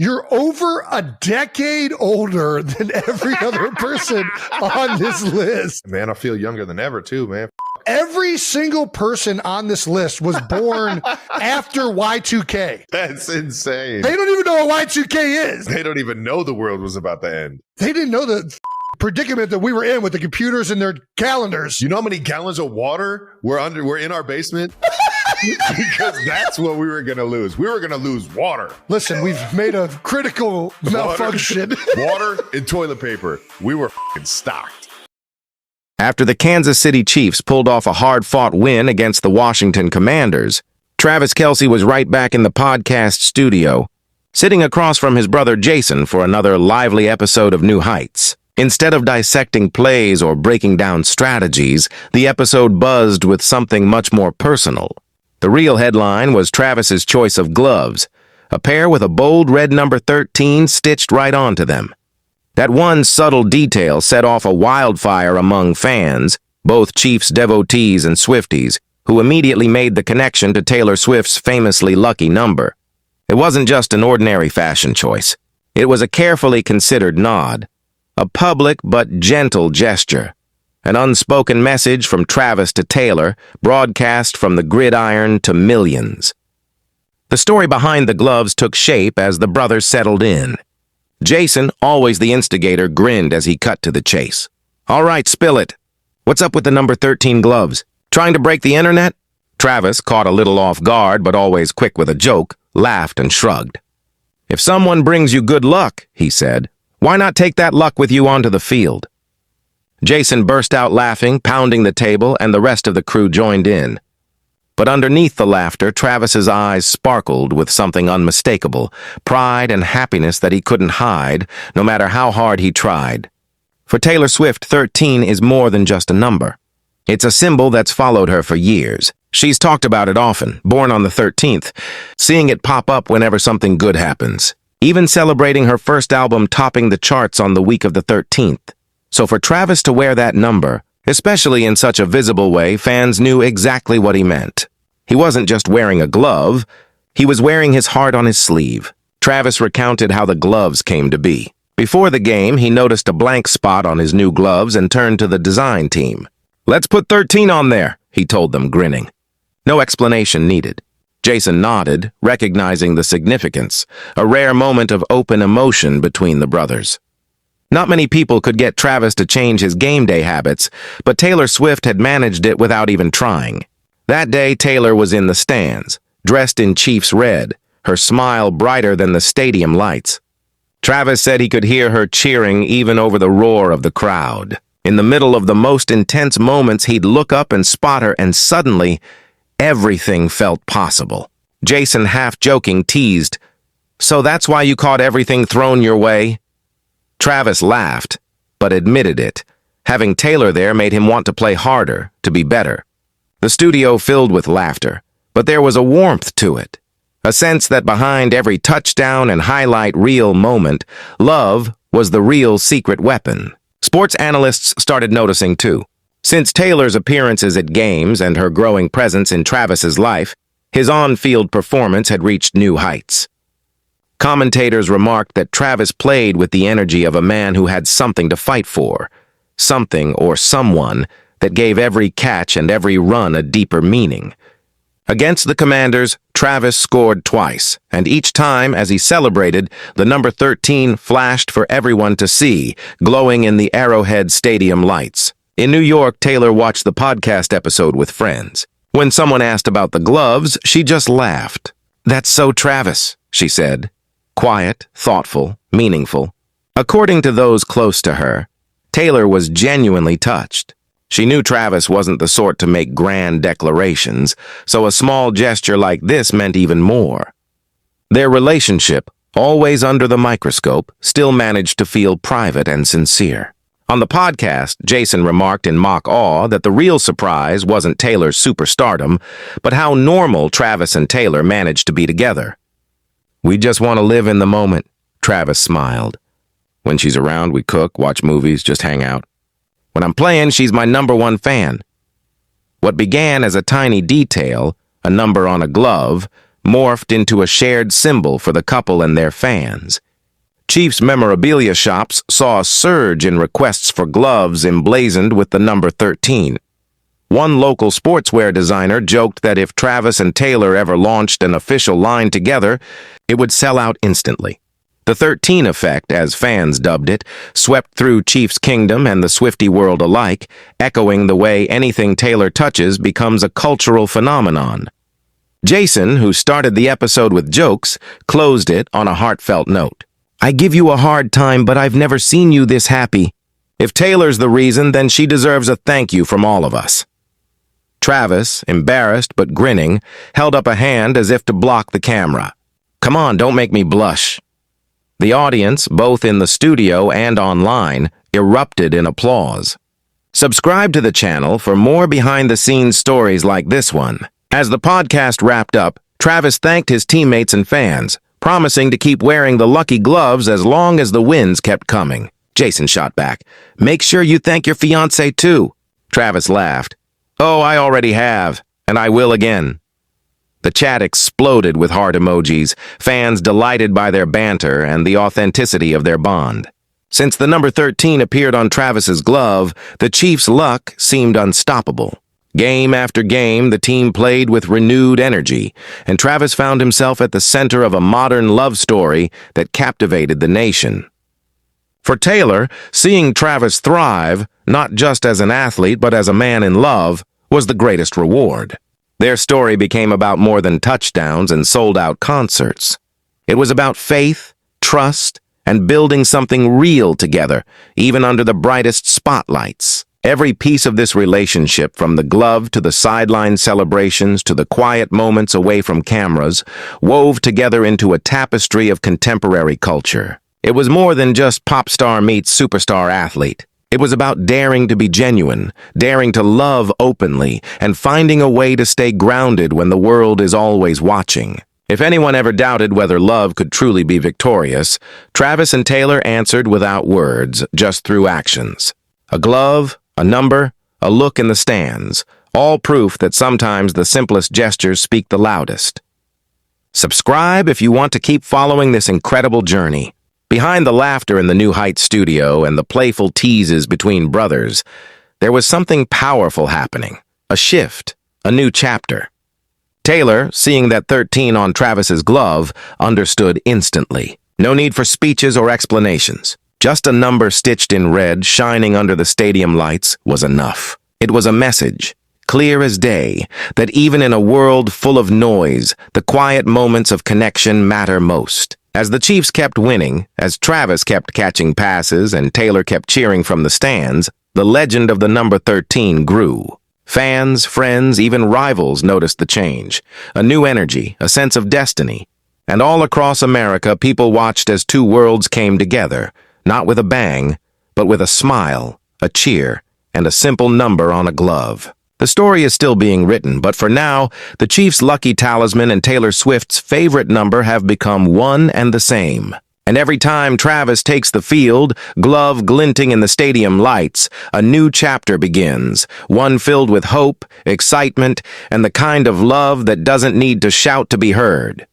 You're over a decade older than every other person on this list. Man, I feel younger than ever too, man. Every single person on this list was born after Y2K. That's insane. They don't even know what Y2K is. They don't even know the world was about to end. They didn't know the predicament that we were in with the computers and their calendars. You know how many gallons of water were in our basement? Because that's what we were going to lose. We were going to lose water. Listen, we've made a critical malfunction. Water and toilet paper. We were stocked. After the Kansas City Chiefs pulled off a hard-fought win against the Washington Commanders, Travis Kelce was right back in the podcast studio, sitting across from his brother Jason for another lively episode of New Heights. Instead of dissecting plays or breaking down strategies, the episode buzzed with something much more personal. The real headline was Travis's choice of gloves, a pair with a bold red number 13 stitched right onto them. That one subtle detail set off a wildfire among fans, both Chiefs devotees and Swifties, who immediately made the connection to Taylor Swift's famously lucky number. It wasn't just an ordinary fashion choice. It was a carefully considered nod, a public but gentle gesture, an unspoken message from Travis to Taylor, broadcast from the gridiron to millions. The story behind the gloves took shape as the brothers settled in. Jason, always the instigator, grinned as he cut to the chase. "All right, spill it. What's up with the number 13 gloves? Trying to break the internet?" Travis, caught a little off guard but always quick with a joke, laughed and shrugged. "If someone brings you good luck," he said, "why not take that luck with you onto the field?" Jason burst out laughing, pounding the table, and the rest of the crew joined in. But underneath the laughter, Travis's eyes sparkled with something unmistakable, pride and happiness that he couldn't hide, no matter how hard he tried. For Taylor Swift, 13 is more than just a number. It's a symbol that's followed her for years. She's talked about it often, born on the 13th, seeing it pop up whenever something good happens, even celebrating her first album topping the charts on the week of the 13th. So for Travis to wear that number, especially in such a visible way, fans knew exactly what he meant. He wasn't just wearing a glove, he was wearing his heart on his sleeve. Travis recounted how the gloves came to be. Before the game, he noticed a blank spot on his new gloves and turned to the design team. "Let's put 13 on there," he told them, grinning. No explanation needed. Jason nodded, recognizing the significance, a rare moment of open emotion between the brothers. Not many people could get Travis to change his game day habits, but Taylor Swift had managed it without even trying. That day, Taylor was in the stands, dressed in Chiefs red, her smile brighter than the stadium lights. Travis said he could hear her cheering even over the roar of the crowd. In the middle of the most intense moments, he'd look up and spot her, and suddenly, everything felt possible. Jason, half-joking, teased, "So that's why you caught everything thrown your way?" Travis laughed, but admitted it. Having Taylor there made him want to play harder, to be better. The studio filled with laughter, but there was a warmth to it. A sense that behind every touchdown and highlight reel moment, love was the real secret weapon. Sports analysts started noticing too. Since Taylor's appearances at games and her growing presence in Travis's life, his on-field performance had reached new heights. Commentators remarked that Travis played with the energy of a man who had something to fight for, something or someone that gave every catch and every run a deeper meaning. Against the Commanders, Travis scored twice, and each time, as he celebrated, the number 13 flashed for everyone to see, glowing in the Arrowhead Stadium lights. In New York, Taylor watched the podcast episode with friends. When someone asked about the gloves, she just laughed. "That's so Travis," she said. Quiet, thoughtful, meaningful. According to those close to her, Taylor was genuinely touched. She knew Travis wasn't the sort to make grand declarations, so a small gesture like this meant even more. Their relationship, always under the microscope, still managed to feel private and sincere. On the podcast, Jason remarked in mock awe that the real surprise wasn't Taylor's superstardom, but how normal Travis and Taylor managed to be together. "We just want to live in the moment," Travis smiled. "When she's around, we cook, watch movies, just hang out. When I'm playing, she's my number one fan." What began as a tiny detail, a number on a glove, morphed into a shared symbol for the couple and their fans. Chiefs memorabilia shops saw a surge in requests for gloves emblazoned with the number 13. One local sportswear designer joked that if Travis and Taylor ever launched an official line together, it would sell out instantly. The 13 effect, as fans dubbed it, swept through Chiefs Kingdom and the Swiftie world alike, echoing the way anything Taylor touches becomes a cultural phenomenon. Jason, who started the episode with jokes, closed it on a heartfelt note. "I give you a hard time, but I've never seen you this happy. If Taylor's the reason, then she deserves a thank you from all of us." Travis, embarrassed but grinning, held up a hand as if to block the camera. "Come on, don't make me blush." The audience, both in the studio and online, erupted in applause. Subscribe to the channel for more behind-the-scenes stories like this one. As the podcast wrapped up, Travis thanked his teammates and fans, promising to keep wearing the lucky gloves as long as the wins kept coming. Jason shot back, "Make sure you thank your fiancé too." Travis laughed. "Oh, I already have, and I will again." The chat exploded with heart emojis, fans delighted by their banter and the authenticity of their bond. Since the number 13 appeared on Travis's glove, the Chiefs' luck seemed unstoppable. Game after game, the team played with renewed energy, and Travis found himself at the center of a modern love story that captivated the nation. For Taylor, seeing Travis thrive, not just as an athlete but as a man in love, was the greatest reward. Their story became about more than touchdowns and sold-out concerts. It was about faith, trust, and building something real together, even under the brightest spotlights. Every piece of this relationship, from the glove to the sideline celebrations to the quiet moments away from cameras, wove together into a tapestry of contemporary culture. It was more than just pop star meets superstar athlete. It was about daring to be genuine, daring to love openly, and finding a way to stay grounded when the world is always watching. If anyone ever doubted whether love could truly be victorious, Travis and Taylor answered without words, just through actions. A glove, a number, a look in the stands, all proof that sometimes the simplest gestures speak the loudest. Subscribe if you want to keep following this incredible journey. Behind the laughter in the New Heights studio and the playful teases between brothers, there was something powerful happening. A shift, a new chapter. Taylor, seeing that 13 on Travis's glove, understood instantly. No need for speeches or explanations. Just a number stitched in red, shining under the stadium lights, was enough. It was a message, clear as day, that even in a world full of noise, the quiet moments of connection matter most. As the Chiefs kept winning, as Travis kept catching passes and Taylor kept cheering from the stands, the legend of the number 13 grew. Fans, friends, even rivals noticed the change. A new energy, a sense of destiny. And all across America, people watched as two worlds came together, not with a bang, but with a smile, a cheer, and a simple number on a glove. The story is still being written, but for now, the Chiefs' lucky talisman and Taylor Swift's favorite number have become one and the same. And every time Travis takes the field, glove glinting in the stadium lights, a new chapter begins, one filled with hope, excitement, and the kind of love that doesn't need to shout to be heard.